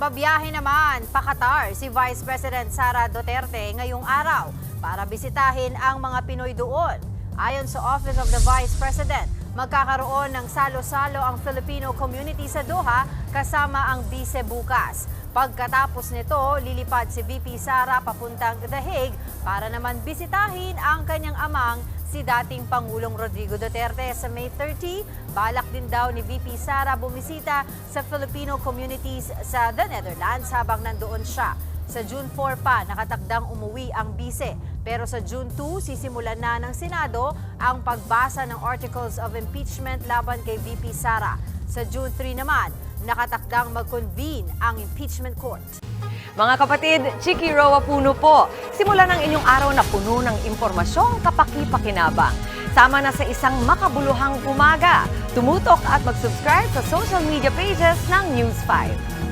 Babiyahe naman pa Qatar si Vice President Sara Duterte ngayong araw para bisitahin ang mga Pinoy doon. Ayon sa Office of the Vice President, magkakaroon ng salo-salo ang Filipino community sa Doha kasama ang bise bukas. Pagkatapos nito, lilipad si VP Sara papuntang The Hague para naman bisitahin ang kanyang amang si dating Pangulong Rodrigo Duterte sa May 30. Balak din daw ni VP Sara bumisita sa Filipino communities sa The Netherlands habang nandoon siya. Sa June 4 pa, nakatakdang umuwi ang bise. Pero sa June 2, sisimulan na ng Senado ang pagbasa ng Articles of Impeachment laban kay VP Sara. Sa June 3 naman, nakatakdang mag-convene ang impeachment court. Mga kapatid, Chiki Roa Puno po. Simulan ang inyong araw na puno ng impormasyong kapaki-pakinabang. Sama na sa isang makabuluhang umaga. Tumutok at mag-subscribe sa social media pages ng News 5.